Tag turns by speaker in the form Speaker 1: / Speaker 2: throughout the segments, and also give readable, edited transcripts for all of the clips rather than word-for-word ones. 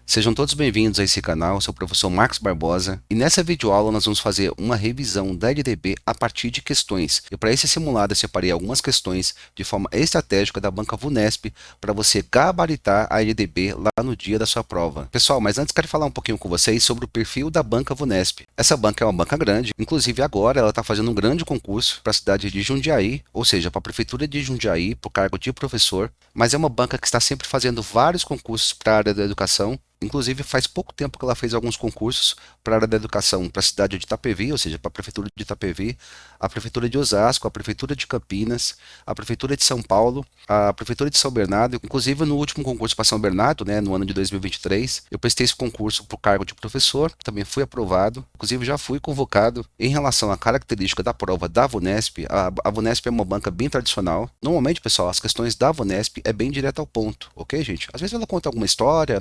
Speaker 1: Sejam todos bem-vindos a esse canal, eu sou o professor Marcos Barbosa e nessa videoaula nós vamos fazer uma revisão da LDB a partir de questões. E para esse simulado eu separei algumas questões de forma estratégica da banca VUNESP para você gabaritar a LDB lá no dia da sua prova. Pessoal, mas antes quero falar um pouquinho com vocês sobre o perfil da banca VUNESP. Essa banca é uma banca grande, inclusive agora ela está fazendo um grande concurso para a cidade de Jundiaí, ou seja, para a prefeitura de Jundiaí, para o cargo de professor, mas é uma banca que está sempre fazendo vários concursos para a área da educação. Inclusive, faz pouco tempo que ela fez alguns concursos para a área da educação para a cidade de Itapevi, ou seja, para a prefeitura de Itapevi, a prefeitura de Osasco, a prefeitura de Campinas, a prefeitura de São Paulo, a prefeitura de São Bernardo. Inclusive, no último concurso para São Bernardo, no ano de 2023, eu prestei esse concurso para o cargo de professor, também fui aprovado. Inclusive, já fui convocado. Em relação à característica da prova da VUNESP, a VUNESP é uma banca bem tradicional. Normalmente, pessoal, as questões da VUNESP é bem direto ao ponto, ok, gente? Às vezes ela conta alguma história,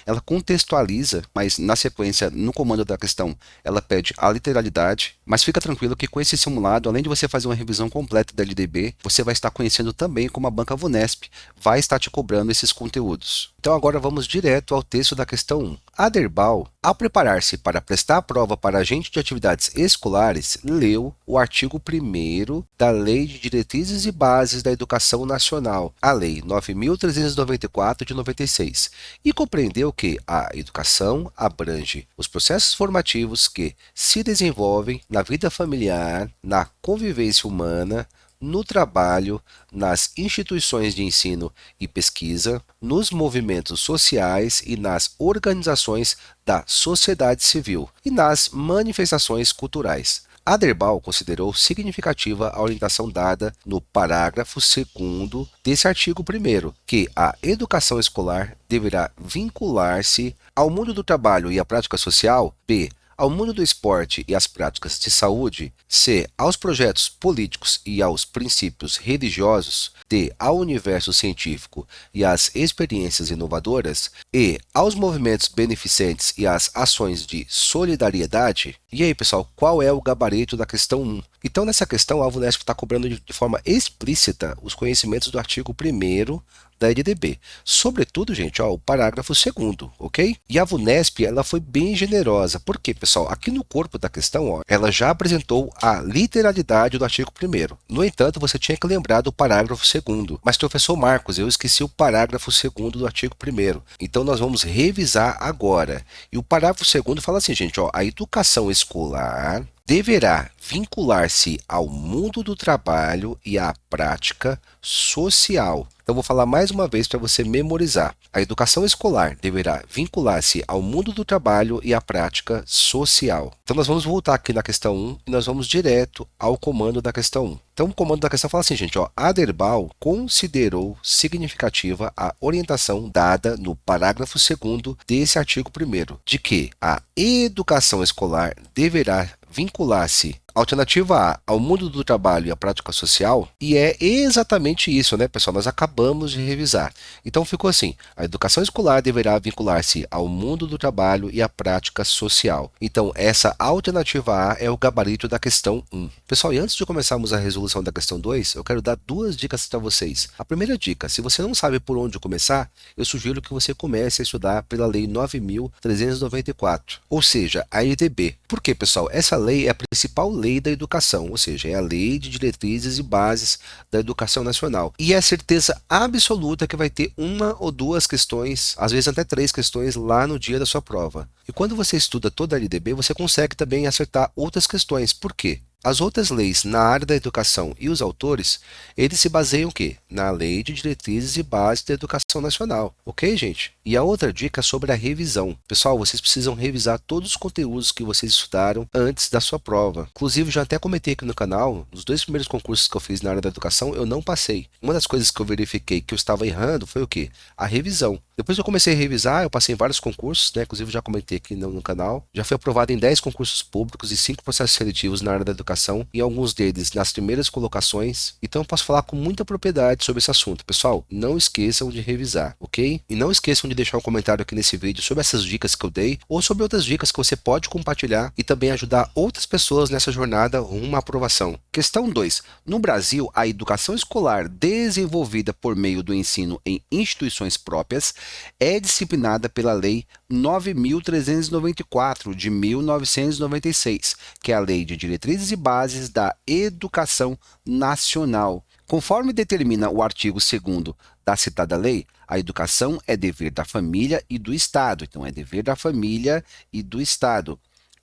Speaker 1: ela contextualiza, mas na sequência, no comando da questão, ela pede a literalidade. Mas fica tranquilo que com esse simulado, além de você fazer uma revisão completa da LDB, você vai estar conhecendo também como a banca VUNESP vai estar te cobrando esses conteúdos. Então agora vamos direto ao texto da questão 1. Aderbal, ao preparar-se para prestar a prova para agente de atividades escolares, leu o artigo 1º da Lei de Diretrizes e Bases da Educação Nacional, a Lei 9.394 de 96, e compreendeu que a educação abrange os processos formativos que se desenvolvem na vida familiar, na convivência humana, no trabalho, nas instituições de ensino e pesquisa, nos movimentos sociais e nas organizações da sociedade civil e nas manifestações culturais. Aderbal considerou significativa a orientação dada no parágrafo 2º desse artigo 1º, que a educação escolar deverá vincular-se ao mundo do trabalho e à prática social, b, ao mundo do esporte e às práticas de saúde, c, aos projetos políticos e aos princípios religiosos, d, ao universo científico e às experiências inovadoras, e aos movimentos beneficentes e às ações de solidariedade. E aí, pessoal, qual é o gabarito da questão 1? Então, nessa questão, a VUNESP está cobrando de forma explícita os conhecimentos do artigo 1º da LDB. Sobretudo, gente, o parágrafo 2º, ok? E a VUNESP, ela foi bem generosa. Por quê, pessoal? Aqui no corpo da questão, ela já apresentou a literalidade do artigo 1º. No entanto, você tinha que lembrar do parágrafo 2º. Mas, professor Marcos, eu esqueci o parágrafo 2º do artigo 1º. Então, nós vamos revisar agora. E o parágrafo 2º fala assim, gente, a educação escolar deverá vincular-se ao mundo do trabalho e à prática social. Então, vou falar mais uma vez para você memorizar. A educação escolar deverá vincular-se ao mundo do trabalho e à prática social. Então, nós vamos voltar aqui na questão 1 e nós vamos direto ao comando da questão 1. Então, o comando da questão fala assim, gente, Aderbal considerou significativa a orientação dada no parágrafo 2º desse artigo 1º, de que a educação escolar deverá vincular-se, alternativa A, ao mundo do trabalho e à prática social, e é exatamente isso, pessoal? Nós acabamos de revisar. Então ficou assim, a educação escolar deverá vincular-se ao mundo do trabalho e à prática social. Então essa alternativa A é o gabarito da questão 1. Pessoal, e antes de começarmos a resolução da questão 2, eu quero dar duas dicas para vocês. A primeira dica, se você não sabe por onde começar, eu sugiro que você comece a estudar pela Lei 9.394, ou seja, a LDB. Por quê, pessoal? Essa lei é a principal lei da educação, ou seja, é a Lei de Diretrizes e Bases da Educação Nacional. E é a certeza absoluta que vai ter uma ou duas questões, às vezes até 3 questões lá no dia da sua prova. E quando você estuda toda a LDB, você consegue também acertar outras questões. Por quê? As outras leis na área da educação e os autores, eles se baseiam o quê? Na Lei de Diretrizes e Bases da Educação Nacional. Ok, gente? E a outra dica é sobre a revisão. Pessoal, vocês precisam revisar todos os conteúdos que vocês estudaram antes da sua prova. Inclusive, já até comentei aqui no canal, nos 2 primeiros concursos que eu fiz na área da educação, eu não passei. Uma das coisas que eu verifiquei que eu estava errando foi o quê? A revisão. Depois que eu comecei a revisar, eu passei em vários concursos, inclusive já comentei aqui no canal. Já fui aprovado em 10 concursos públicos e 5 processos seletivos na área da educação. educação, e alguns deles nas primeiras colocações, então eu posso falar com muita propriedade sobre esse assunto. Pessoal, não esqueçam de revisar, ok? E não esqueçam de deixar um comentário aqui nesse vídeo sobre essas dicas que eu dei, ou sobre outras dicas que você pode compartilhar e também ajudar outras pessoas nessa jornada rumo à aprovação. Questão 2. No Brasil, a educação escolar desenvolvida por meio do ensino em instituições próprias é disciplinada pela Lei 9.394 de 1996, que é a Lei de Diretrizes e Bases da Educação Nacional. Conforme determina o artigo 2º da citada lei, a educação é dever da família e do Estado. Então, é dever da família e do Estado,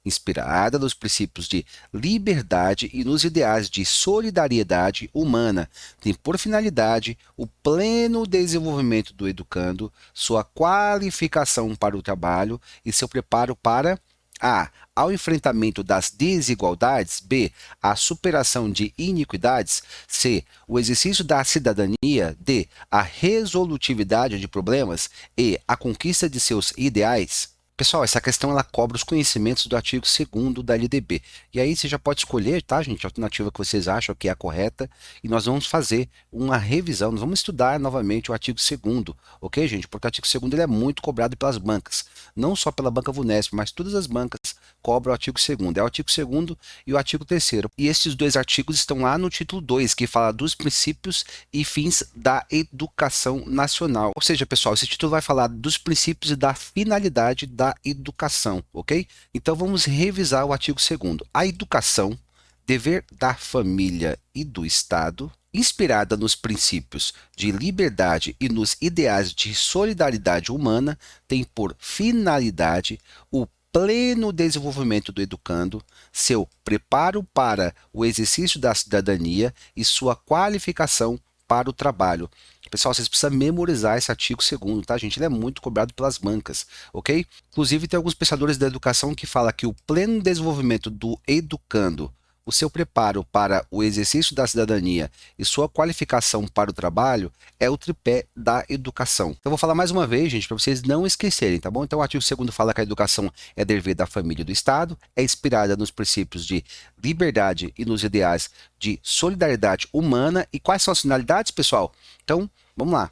Speaker 1: inspirada nos princípios de liberdade e nos ideais de solidariedade humana, tem por finalidade o pleno desenvolvimento do educando, sua qualificação para o trabalho e seu preparo para A. Ao enfrentamento das desigualdades. B. A superação de iniquidades. C. O exercício da cidadania. D. A resolutividade de problemas. E. A conquista de seus ideais. Pessoal, essa questão ela cobra os conhecimentos do artigo 2º da LDB. E aí você já pode escolher, tá, gente, a alternativa que vocês acham que é a correta. E nós vamos fazer uma revisão, nós vamos estudar novamente o artigo 2º, ok, gente? Porque o artigo 2º ele é muito cobrado pelas bancas. Não só pela banca Vunesp, mas todas as bancas cobram o artigo 2º. É o artigo 2º e o artigo 3º. E esses dois artigos estão lá no título 2, que fala dos princípios e fins da educação nacional. Ou seja, pessoal, esse título vai falar dos princípios e da finalidade da educação, ok? Então vamos revisar o artigo 2º. A educação, dever da família e do Estado, inspirada nos princípios de liberdade e nos ideais de solidariedade humana, tem por finalidade o pleno desenvolvimento do educando, seu preparo para o exercício da cidadania e sua qualificação para o trabalho. Pessoal, vocês precisam memorizar esse artigo 2º, tá, gente? Ele é muito cobrado pelas bancas, ok? Inclusive, tem alguns pensadores da educação que falam que o pleno desenvolvimento do educando, o seu preparo para o exercício da cidadania e sua qualificação para o trabalho é o tripé da educação. Então, eu vou falar mais uma vez, gente, para vocês não esquecerem, tá bom? Então, o artigo 2º fala que a educação é dever da família e do Estado, é inspirada nos princípios de liberdade e nos ideais de solidariedade humana. E quais são as finalidades, pessoal? Então, vamos lá.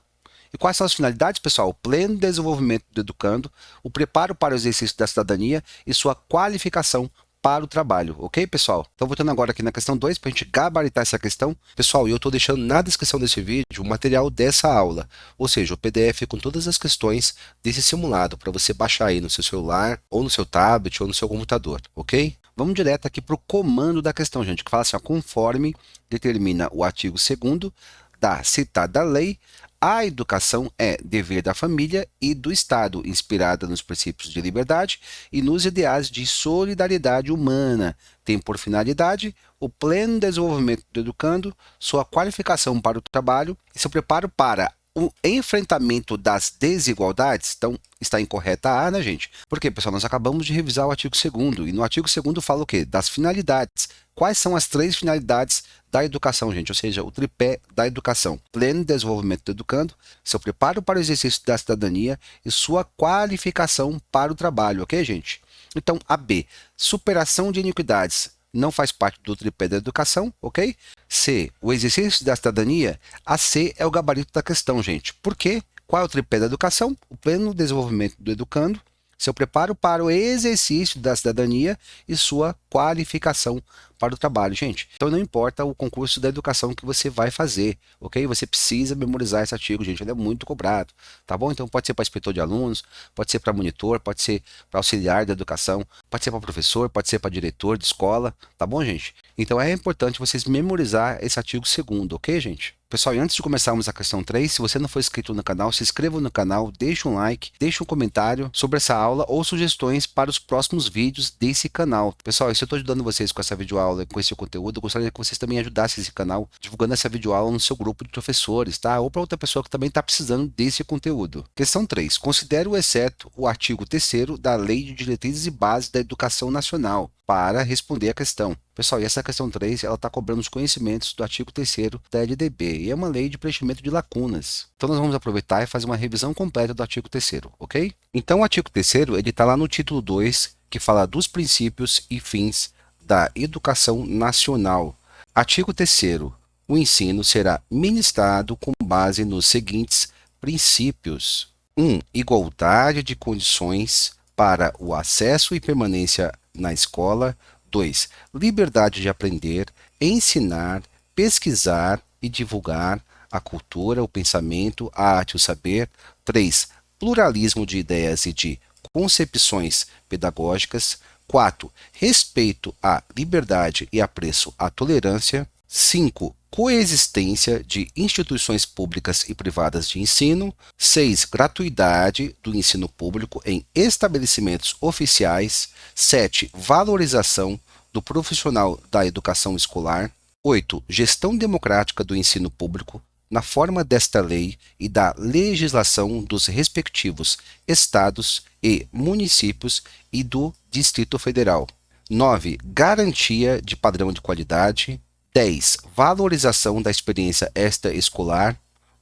Speaker 1: E quais são as finalidades, pessoal? O pleno desenvolvimento do educando, o preparo para o exercício da cidadania e sua qualificação para o trabalho, ok, pessoal? Então, voltando agora aqui na questão 2, para a gente gabaritar essa questão. Pessoal, eu estou deixando na descrição desse vídeo o material dessa aula, ou seja, o PDF com todas as questões desse simulado, para você baixar aí no seu celular, ou no seu tablet, ou no seu computador, ok? Vamos direto aqui para o comando da questão, gente, que fala assim, ó, conforme determina o artigo 2º da citada lei, a educação é dever da família e do Estado, inspirada nos princípios de liberdade e nos ideais de solidariedade humana. Tem por finalidade o pleno desenvolvimento do educando, sua qualificação para o trabalho e seu preparo para o enfrentamento das desigualdades. Então, está incorreta a, né, gente? Porque, pessoal, nós acabamos de revisar o artigo 2º, e no artigo 2º fala o quê? Das finalidades. Quais são as 3 finalidades da educação, gente? Ou seja, o tripé da educação. Pleno desenvolvimento do educando, seu preparo para o exercício da cidadania e sua qualificação para o trabalho, ok, gente? Então, a B, superação de iniquidades, não faz parte do tripé da educação, ok? C, o exercício da cidadania. A C é o gabarito da questão, gente. Por quê? Qual é o tripé da educação? O pleno desenvolvimento do educando, seu preparo para o exercício da cidadania e sua qualificação para o trabalho, gente. Então, não importa o concurso da educação que você vai fazer, ok? Você precisa memorizar esse artigo, gente. Ele é muito cobrado, tá bom? Então, pode ser para inspetor de alunos, pode ser para monitor, pode ser para auxiliar da educação, pode ser para professor, pode ser para diretor de escola, tá bom, gente? Então, é importante vocês memorizar esse artigo 2º, ok, gente? Pessoal, e antes de começarmos a questão 3, se você não for inscrito no canal, se inscreva no canal, deixe um like, deixe um comentário sobre essa aula ou sugestões para os próximos vídeos desse canal. Pessoal, se eu estou ajudando vocês com essa videoaula, com esse conteúdo, eu gostaria que vocês também ajudassem esse canal divulgando essa videoaula no seu grupo de professores, tá? Ou para outra pessoa que também está precisando desse conteúdo. Questão 3. Considere o exceto o artigo 3º da Lei de Diretrizes e Bases da Educação Nacional para responder a questão. Pessoal, e essa questão 3, ela está cobrando os conhecimentos do artigo 3º da LDB, e é uma lei de preenchimento de lacunas. Então, nós vamos aproveitar e fazer uma revisão completa do artigo 3º, ok? Então, o artigo 3º, ele está lá no título 2, que fala dos princípios e fins da educação nacional. Artigo 3º. O ensino será ministrado com base nos seguintes princípios: 1. Igualdade de condições para o acesso e permanência na escola. 2. Liberdade de aprender, ensinar, pesquisar e divulgar a cultura, o pensamento, a arte e o saber. 3. Pluralismo de ideias e de concepções pedagógicas. 4. Respeito à liberdade e apreço à tolerância. 5. Coexistência de instituições públicas e privadas de ensino. 6. Gratuidade do ensino público em estabelecimentos oficiais. 7. Valorização do profissional da educação escolar. 8. Gestão democrática do ensino público na forma desta lei e da legislação dos respectivos estados e municípios e do Distrito Federal. 9. Garantia de padrão de qualidade. 10. Valorização da experiência extraescolar.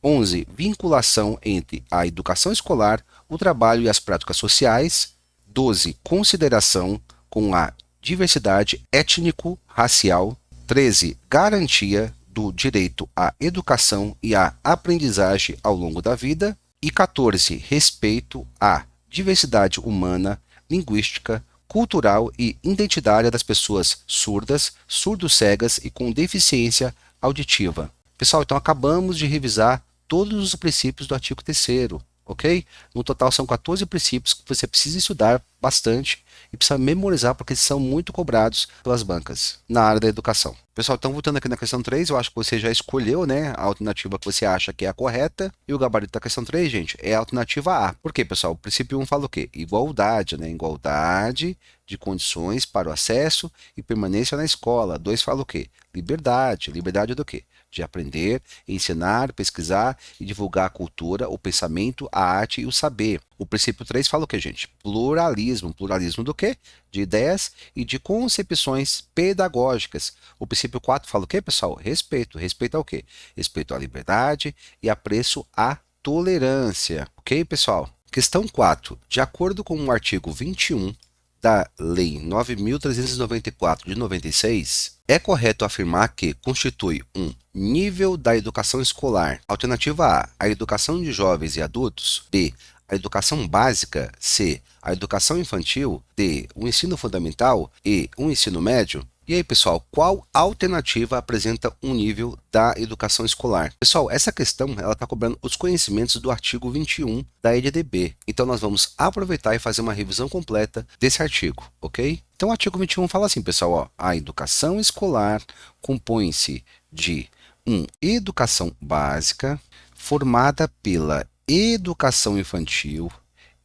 Speaker 1: 11. Vinculação entre a educação escolar, o trabalho e as práticas sociais. 12. Consideração com a diversidade étnico-racial. 13. Garantia do direito à educação e à aprendizagem ao longo da vida. E 14. Respeito à diversidade humana, linguística, cultural e identitária das pessoas surdas, surdo-cegas e com deficiência auditiva. Pessoal, então acabamos de revisar todos os princípios do artigo 3º, ok? No total são 14 princípios que você precisa estudar bastante e precisa memorizar porque eles são muito cobrados pelas bancas na área da educação. Pessoal, então voltando aqui na questão 3, eu acho que você já escolheu, né, a alternativa que você acha que é a correta, e o gabarito da questão 3, gente, é a alternativa A. Por quê, pessoal? O princípio 1 fala o quê? Igualdade, né? Igualdade de condições para o acesso e permanência na escola. 2 fala o quê? Liberdade. Liberdade do quê? De aprender, ensinar, pesquisar e divulgar a cultura, o pensamento, a arte e o saber. O princípio 3 fala o quê, gente? Pluralismo. Pluralismo do quê? De ideias e de concepções pedagógicas. O princípio 4 fala o quê, pessoal? Respeito. Respeito ao quê? Respeito à liberdade e apreço à tolerância. Ok, pessoal? Questão 4. De acordo com o artigo 21 da Lei 9.394 de 96, é correto afirmar que constitui um nível da educação escolar. Alternativa A, a educação de jovens e adultos. B, a educação básica. C, a educação infantil. D, o ensino fundamental. E o ensino médio. E aí, pessoal, qual alternativa apresenta um nível da educação escolar? Pessoal, essa questão ela está cobrando os conhecimentos do artigo 21 da EDB. Então, nós vamos aproveitar e fazer uma revisão completa desse artigo, ok? Então, o artigo 21 fala assim, pessoal, ó, a educação escolar compõe-se de educação básica, formada pela educação infantil,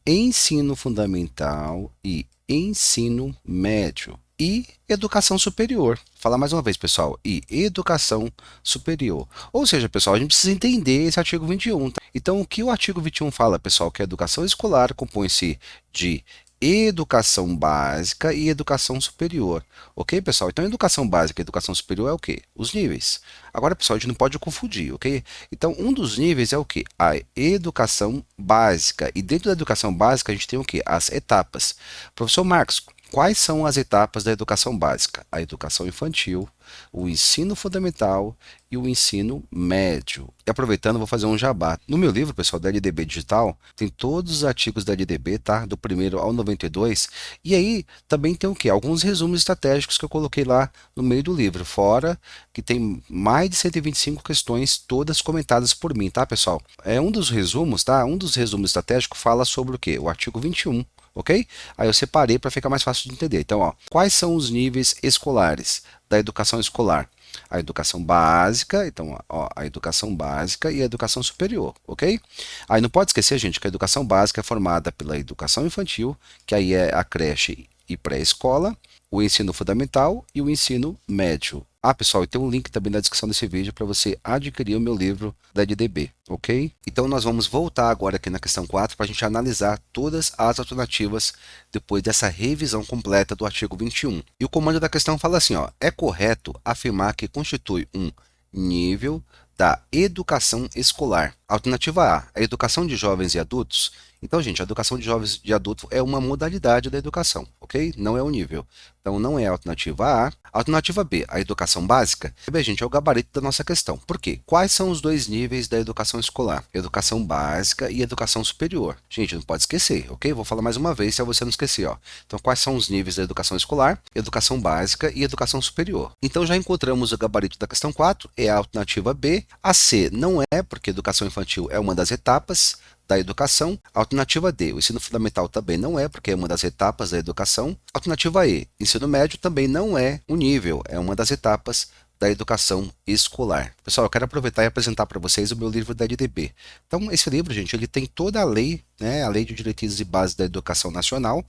Speaker 1: ensino fundamental e ensino médio. E educação superior. Falar mais uma vez, pessoal. E educação superior. Ou seja, pessoal, a gente precisa entender esse artigo 21. Tá? Então, o que o artigo 21 fala, pessoal? Que a educação escolar compõe-se de educação básica e educação superior. Ok, pessoal? Então, educação básica e educação superior é o quê? Os níveis. Agora, pessoal, a gente não pode confundir, ok? Então, um dos níveis é o quê? A educação básica. E dentro da educação básica, a gente tem o quê? As etapas. Professor Marcos, quais são as etapas da educação básica? A educação infantil, o ensino fundamental e o ensino médio. E aproveitando, vou fazer um jabá. No meu livro, pessoal, da LDB Digital, tem todos os artigos da LDB, tá? Do 1º ao 92. E aí, também tem o quê? Alguns resumos estratégicos que eu coloquei lá no meio do livro. Fora que tem mais de 125 questões, todas comentadas por mim, tá, pessoal? É um dos resumos, tá? Um dos resumos estratégicos fala sobre o quê? O artigo 21. Ok? Aí eu separei para ficar mais fácil de entender. Então, ó, quais são os níveis escolares da educação escolar? A educação básica, então, ó, a educação básica e a educação superior, ok? Aí não pode esquecer, gente, que a educação básica é formada pela educação infantil, que aí é a creche e pré-escola, o ensino fundamental e o ensino médio. Ah, pessoal, e tem um link também na descrição desse vídeo para você adquirir o meu livro da LDB, ok? Então, nós vamos voltar agora aqui na questão 4 para a gente analisar todas as alternativas depois dessa revisão completa do artigo 21. E o comando da questão fala assim, ó, é correto afirmar que constitui um nível da educação escolar. Alternativa A, a educação de jovens e adultos. Então, gente, a educação de jovens e adultos é uma modalidade da educação, ok? Não é o nível. Então, não é a alternativa A. A alternativa B, a educação básica. Bem, gente, é o gabarito da nossa questão. Por quê? Quais são os dois níveis da educação escolar? Educação básica e educação superior. Gente, não pode esquecer, ok? Vou falar mais uma vez, se você não esquecer, ó. Então, quais são os níveis da educação escolar? Educação básica e educação superior. Então, já encontramos o gabarito da questão 4, é a alternativa B. A C não é, porque educação infantil é uma das etapas da educação. Alternativa D, o ensino fundamental também não é, porque é uma das etapas da educação. Alternativa E, ensino médio também não é um nível, é uma das etapas da educação escolar. Pessoal, eu quero aproveitar e apresentar para vocês o meu livro da LDB. Então, esse livro, gente, ele tem toda a lei, né, a Lei de Diretrizes e Bases da Educação Nacional,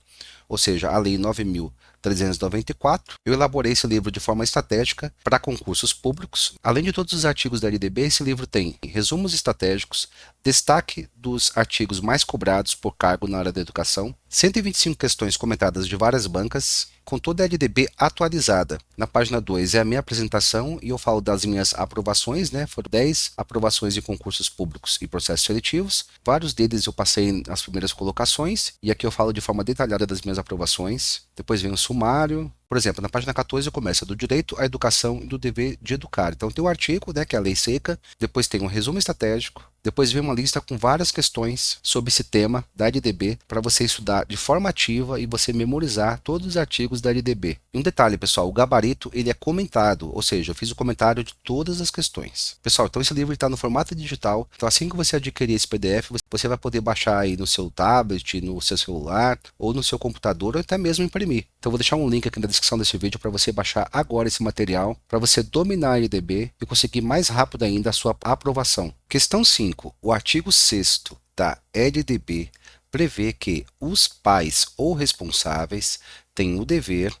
Speaker 1: ou seja, a Lei 9.394. Eu elaborei esse livro de forma estratégica para concursos públicos. Além de todos os artigos da LDB, esse livro tem resumos estratégicos, destaque dos artigos mais cobrados por cargo na área da educação, 125 questões comentadas de várias bancas, com toda a LDB atualizada. Na página 2 é a minha apresentação e eu falo das minhas aprovações, né? Foram 10 aprovações em concursos públicos e processos seletivos. Vários deles eu passei nas primeiras colocações, e aqui eu falo de forma detalhada das minhas aprovações. Depois vem o sumário. Por exemplo, na página 14 começa do direito à educação e do dever de educar. Então tem o artigo, né, que é a lei seca, depois tem um resumo estratégico, depois vem uma lista com várias questões sobre esse tema da LDB para você estudar de forma ativa e você memorizar todos os artigos da LDB. E um detalhe, pessoal, o gabarito ele é comentado, ou seja, eu fiz o comentário de todas as questões. Pessoal, então esse livro está no formato digital, então assim que você adquirir esse PDF, você vai poder baixar aí no seu tablet, no seu celular, ou no seu computador, ou até mesmo imprimir. Então eu vou deixar um link aqui na descrição desse vídeo para você baixar agora esse material, para você dominar a LDB e conseguir mais rápido ainda a sua aprovação. Questão 5. O artigo 6º da LDB prevê que os pais ou responsáveis têm o dever,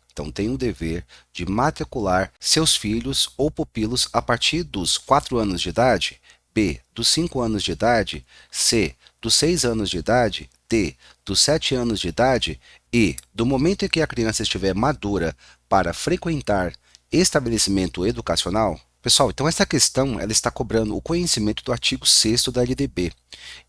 Speaker 1: de matricular seus filhos ou pupilos a partir dos 4 anos de idade, B, dos 5 anos de idade, C, dos 6 anos de idade, D, dos 7 anos de idade e do momento em que a criança estiver madura para frequentar estabelecimento educacional. Pessoal, então essa questão ela está cobrando o conhecimento do artigo 6º da LDB.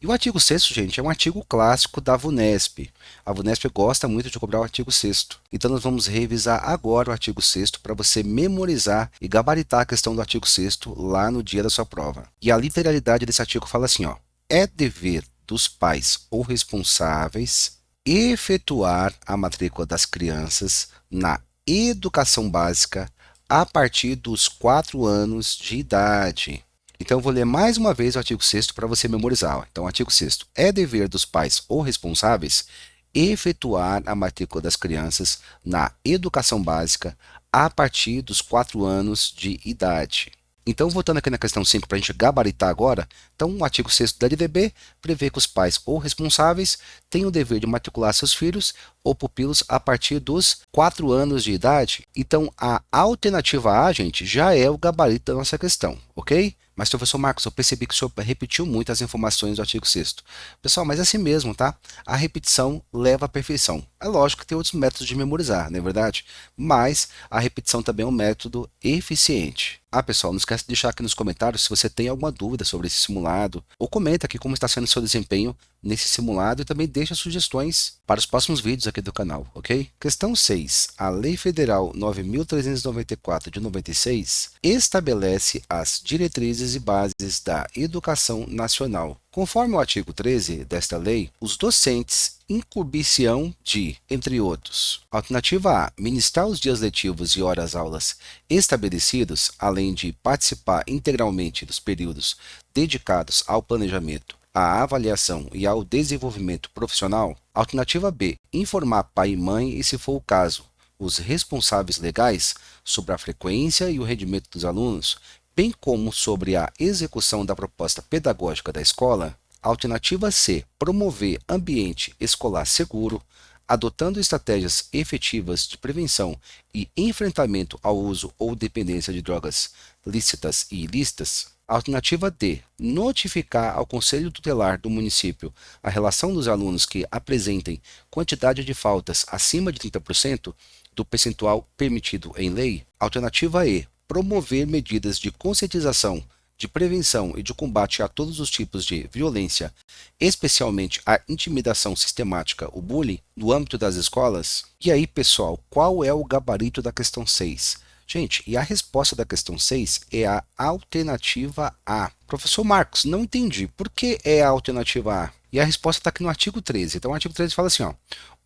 Speaker 1: E o artigo 6º, gente, é um artigo clássico da VUNESP. A VUNESP gosta muito de cobrar o artigo 6º. Então nós vamos revisar agora o artigo 6º para você memorizar e gabaritar a questão do artigo 6º lá no dia da sua prova. E a literalidade desse artigo fala assim, ó: é dever dos pais ou responsáveis efetuar a matrícula das crianças na educação básica a partir dos 4 anos de idade. Então, eu vou ler mais uma vez o artigo 6º para você memorizar. Ó. Então, artigo 6º. É dever dos pais ou responsáveis efetuar a matrícula das crianças na educação básica a partir dos 4 anos de idade. Então, voltando aqui na questão 5 para a gente gabaritar agora, então o artigo 6º da LDB prevê que os pais ou responsáveis têm o dever de matricular seus filhos ou pupilos a partir dos 4 anos de idade. Então, a alternativa A, gente, já é o gabarito da nossa questão, ok? Mas, professor Marcos, eu percebi que o senhor repetiu muito as informações do artigo 6º. Pessoal, mas é assim mesmo, tá? A repetição leva à perfeição. É lógico que tem outros métodos de memorizar, não é verdade? Mas a repetição também é um método eficiente. Ah, pessoal, não esquece de deixar aqui nos comentários se você tem alguma dúvida sobre esse simulado, ou comenta aqui como está sendo o seu desempenho nesse simulado e também deixa sugestões para os próximos vídeos aqui do canal, ok? Questão 6. A Lei Federal 9.394 de 96 estabelece as diretrizes e bases da educação nacional. Conforme o artigo 13 desta lei, os docentes incumbir-se-ão de, entre outros, alternativa A, ministrar os dias letivos e horas-aulas estabelecidos, além de participar integralmente dos períodos dedicados ao planejamento, à avaliação e ao desenvolvimento profissional. Alternativa B, informar pai e mãe e, se for o caso, os responsáveis legais sobre a frequência e o rendimento dos alunos, bem como sobre a execução da proposta pedagógica da escola. Alternativa C, promover ambiente escolar seguro, adotando estratégias efetivas de prevenção e enfrentamento ao uso ou dependência de drogas lícitas e ilícitas. Alternativa D, notificar ao Conselho Tutelar do município a relação dos alunos que apresentem quantidade de faltas acima de 30% do percentual permitido em lei. Alternativa E, promover medidas de conscientização de prevenção e de combate a todos os tipos de violência, especialmente a intimidação sistemática, o bullying, no âmbito das escolas? E aí, pessoal, qual é o gabarito da questão 6? Gente, e a resposta da questão 6 é a alternativa A. Professor Marcos, não entendi. Por que é a alternativa A? E a resposta está aqui no artigo 13. Então, o artigo 13 fala assim, ó,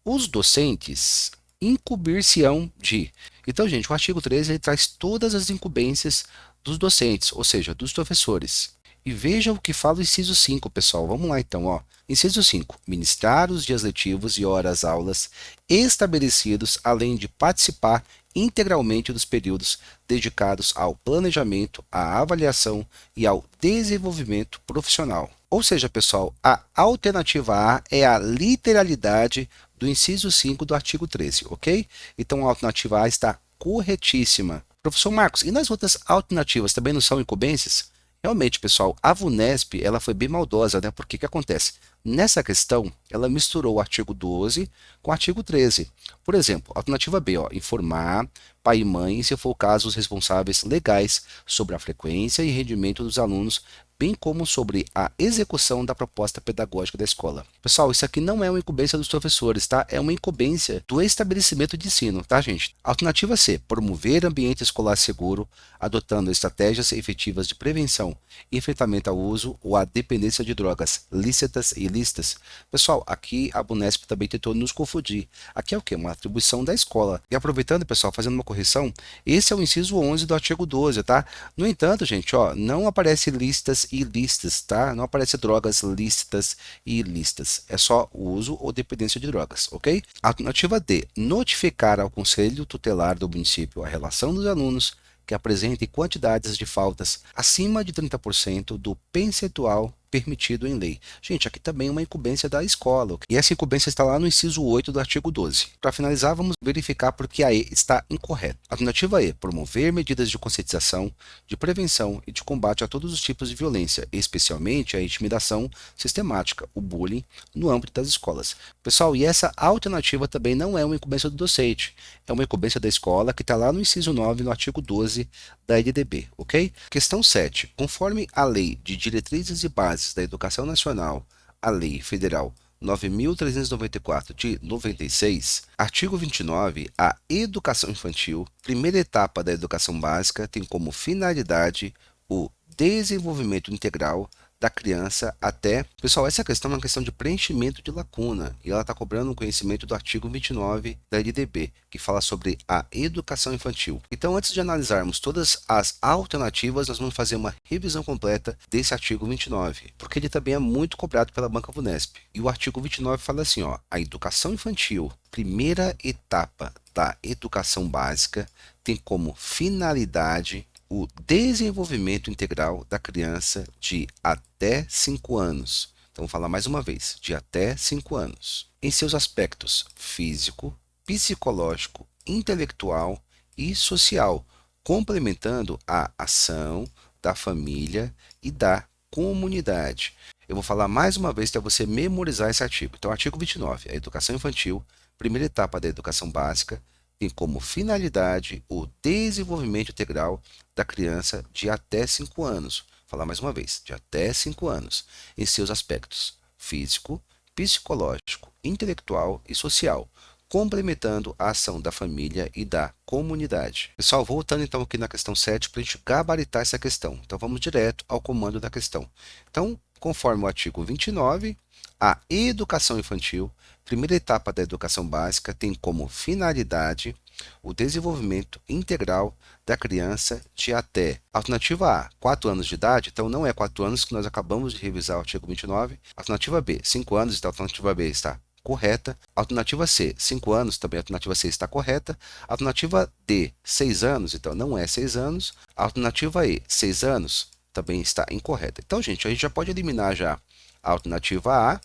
Speaker 1: os docentes incumbir-se-ão de... Então, gente, o artigo 13 ele traz todas as incumbências dos docentes, ou seja, dos professores. E veja o que fala o inciso 5, pessoal. Vamos lá, então, ó. Inciso 5. Ministrar os dias letivos e horas-aulas estabelecidos, além de participar integralmente dos períodos dedicados ao planejamento, à avaliação e ao desenvolvimento profissional. Ou seja, pessoal, a alternativa A é a literalidade do inciso 5 do artigo 13, ok? Então, a alternativa A está corretíssima. Professor Marcos, e nas outras alternativas também não são incumbências? Realmente, pessoal, a VUNESP ela foi bem maldosa, né? Porque que acontece? Nessa questão, ela misturou o artigo 12 com o artigo 13. Por exemplo, alternativa B, ó, informar pai e mãe, se for o caso, os responsáveis legais sobre a frequência e rendimento dos alunos, bem como sobre a execução da proposta pedagógica da escola. Pessoal, isso aqui não é uma incumbência dos professores, tá? É uma incumbência do estabelecimento de ensino, tá, gente? Alternativa C, promover ambiente escolar seguro, adotando estratégias efetivas de prevenção e enfrentamento ao uso ou à dependência de drogas lícitas e ilícitas. Pessoal, aqui a Bunesp também tentou nos confundir. Aqui é o quê? Uma atribuição da escola. E aproveitando, pessoal, fazendo uma correção, esse é o inciso 11 do artigo 12, tá? No entanto, gente, ó, não aparece lícitas e ilícitas, tá? Não aparece drogas lícitas e ilícitas. É só o uso ou dependência de drogas, ok? Alternativa D, notificar ao Conselho Tutelar do município a relação dos alunos que apresentem quantidades de faltas acima de 30% do percentual permitido em lei. Gente, aqui também é uma incumbência da escola, ok? E essa incumbência está lá no inciso 8 do artigo 12. Para finalizar, vamos verificar porque a E está incorreta. Alternativa E, promover medidas de conscientização, de prevenção e de combate a todos os tipos de violência, especialmente a intimidação sistemática, o bullying, no âmbito das escolas. Pessoal, e essa alternativa também não é uma incumbência do docente, é uma incumbência da escola que está lá no inciso 9, no artigo 12 da LDB, ok? Questão 7. Conforme a Lei de Diretrizes e Bases da Educação Nacional, a Lei Federal 9.394 de 96, artigo 29, a educação infantil, primeira etapa da educação básica, tem como finalidade o desenvolvimento integral da criança até... Pessoal, essa questão é uma questão de preenchimento de lacuna e ela está cobrando um conhecimento do artigo 29 da LDB, que fala sobre a educação infantil. Então, antes de analisarmos todas as alternativas, nós vamos fazer uma revisão completa desse artigo 29, porque ele também é muito cobrado pela banca VUNESP. E o artigo 29 fala assim, ó, a educação infantil, primeira etapa da educação básica, tem como finalidade o desenvolvimento integral da criança de até 5 anos. Então, vou falar mais uma vez, de até 5 anos. Em seus aspectos físico, psicológico, intelectual e social, complementando a ação da família e da comunidade. Eu vou falar mais uma vez para você memorizar esse artigo. Então, artigo 29, a educação infantil, primeira etapa da educação básica, tem como finalidade o desenvolvimento integral da criança de até 5 anos. Vou falar mais uma vez, de até 5 anos, em seus aspectos físico, psicológico, intelectual e social, complementando a ação da família e da comunidade. Pessoal, voltando então aqui na questão 7 para a gente gabaritar essa questão. Então, vamos direto ao comando da questão. Então, conforme o artigo 29, a educação infantil, primeira etapa da educação básica, tem como finalidade o desenvolvimento integral da criança de até, alternativa A, 4 anos de idade, então não é 4 anos que nós acabamos de revisar o artigo 29, alternativa B, 5 anos, então a alternativa B está correta, alternativa C, 5 anos, também a alternativa C está correta, alternativa D, 6 anos, então não é 6 anos, alternativa E, 6 anos, também está incorreta. Então, gente, a gente já pode eliminar já a alternativa A,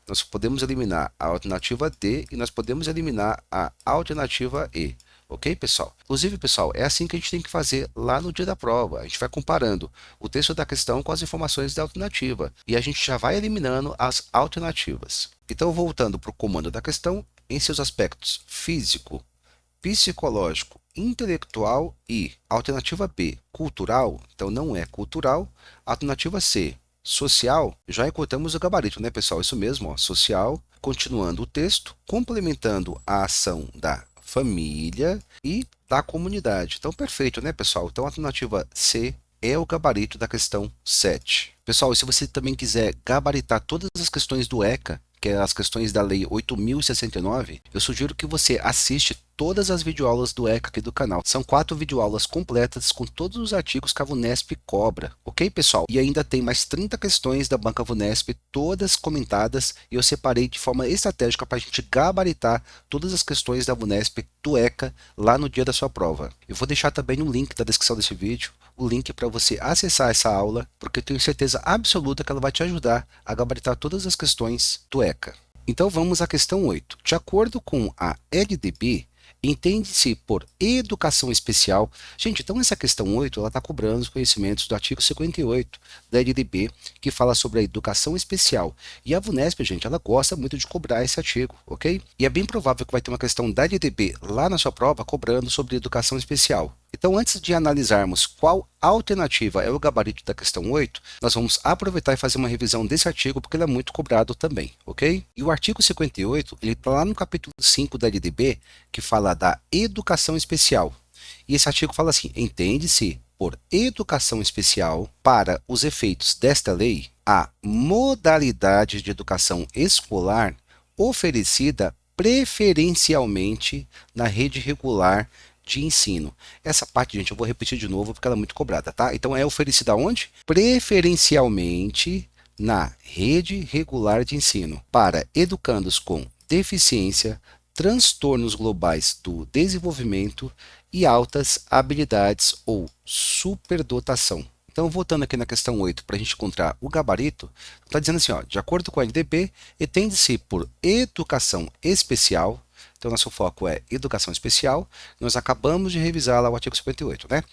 Speaker 1: nós podemos eliminar a alternativa D e nós podemos eliminar a alternativa E. Ok, pessoal? Inclusive, pessoal, é assim que a gente tem que fazer lá no dia da prova. A gente vai comparando o texto da questão com as informações da alternativa. E a gente já vai eliminando as alternativas. Então, voltando para o comando da questão, em seus aspectos físico, psicológico, intelectual e alternativa B, cultural, então não é cultural. Alternativa C, social, já encontramos o gabarito, né, pessoal? Isso mesmo, ó, social, continuando o texto, complementando a ação da família e da comunidade. Então, perfeito, né, pessoal? Então, a alternativa C é o gabarito da questão 7. Pessoal, e se você também quiser gabaritar todas as questões do ECA, que é as questões da Lei 8.069, eu sugiro que você assiste todas as videoaulas do ECA aqui do canal. São 4 videoaulas completas com todos os artigos que a VUNESP cobra, ok, pessoal? E ainda tem mais 30 questões da banca VUNESP, todas comentadas, e eu separei de forma estratégica para a gente gabaritar todas as questões da VUNESP do ECA lá no dia da sua prova. Eu vou deixar também no link da descrição desse vídeo o link para você acessar essa aula, porque eu tenho certeza absoluta que ela vai te ajudar a gabaritar todas as questões do ECA. Então vamos à questão 8. De acordo com a LDB, entende-se por educação especial. Gente, então essa questão 8, ela está cobrando os conhecimentos do artigo 58 da LDB, que fala sobre a educação especial. E a VUNESP, gente, ela gosta muito de cobrar esse artigo, ok? E é bem provável que vai ter uma questão da LDB lá na sua prova cobrando sobre educação especial. Então, antes de analisarmos qual alternativa é o gabarito da questão 8, nós vamos aproveitar e fazer uma revisão desse artigo, porque ele é muito cobrado também, ok? E o artigo 58, ele está lá no capítulo 5 da LDB, que fala da educação especial. E esse artigo fala assim: entende-se por educação especial, para os efeitos desta lei, a modalidade de educação escolar oferecida preferencialmente na rede regular de ensino. Essa parte, gente, eu vou repetir de novo porque ela é muito cobrada, tá? Então, é oferecida onde? Preferencialmente na rede regular de ensino, para educandos com deficiência, transtornos globais do desenvolvimento e altas habilidades ou superdotação. Então, voltando aqui na questão 8, para a gente encontrar o gabarito, está dizendo assim, ó, de acordo com a LDB, entende-se por educação especial. Então, nosso foco é educação especial. Nós acabamos de revisar lá o artigo 58, né?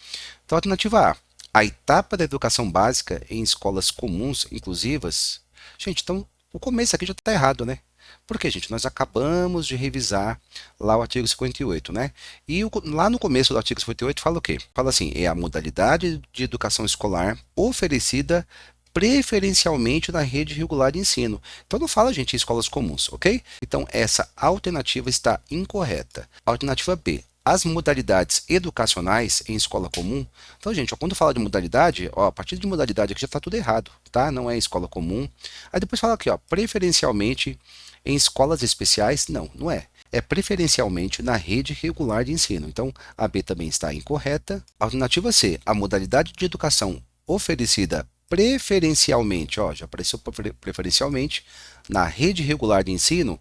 Speaker 1: Então, alternativa A, a etapa da educação básica em escolas comuns, inclusivas. Gente, então, o começo aqui já está errado, né? Por quê, gente? Nós acabamos de revisar lá o artigo 58, né? E lá no começo do artigo 58 fala o quê? Fala assim, é a modalidade de educação escolar oferecida preferencialmente na rede regular de ensino. Então não fala, gente, em escolas comuns, ok? Então essa alternativa está incorreta. Alternativa B, as modalidades educacionais em escola comum. Então, gente, ó, quando fala de modalidade, ó, a partir de modalidade aqui já está tudo errado, tá? Não é escola comum. Aí depois fala aqui, ó, preferencialmente em escolas especiais. Não, não é. É preferencialmente na rede regular de ensino. Então, a B também está incorreta. Alternativa C, a modalidade de educação oferecida preferencialmente, ó, já apareceu preferencialmente, na rede regular de ensino,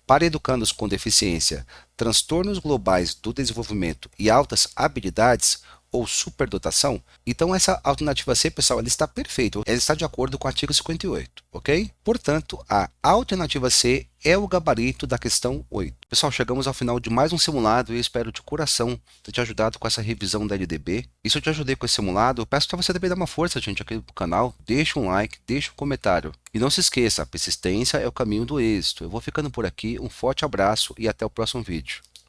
Speaker 1: para educandos com deficiência, transtornos globais do desenvolvimento e altas habilidades ou superdotação. Então, essa alternativa C, pessoal, ela está perfeita, ela está de acordo com o artigo 58, ok? Portanto, a alternativa C é o gabarito da questão 8. Pessoal, chegamos ao final de mais um simulado e eu espero de coração ter te ajudado com essa revisão da LDB. E se eu te ajudei com esse simulado, eu peço para você também dar uma força, gente, aqui no canal. Deixa um like, deixa um comentário. E não se esqueça, a persistência é o caminho do êxito. Eu vou ficando por aqui, um forte abraço e até o próximo vídeo.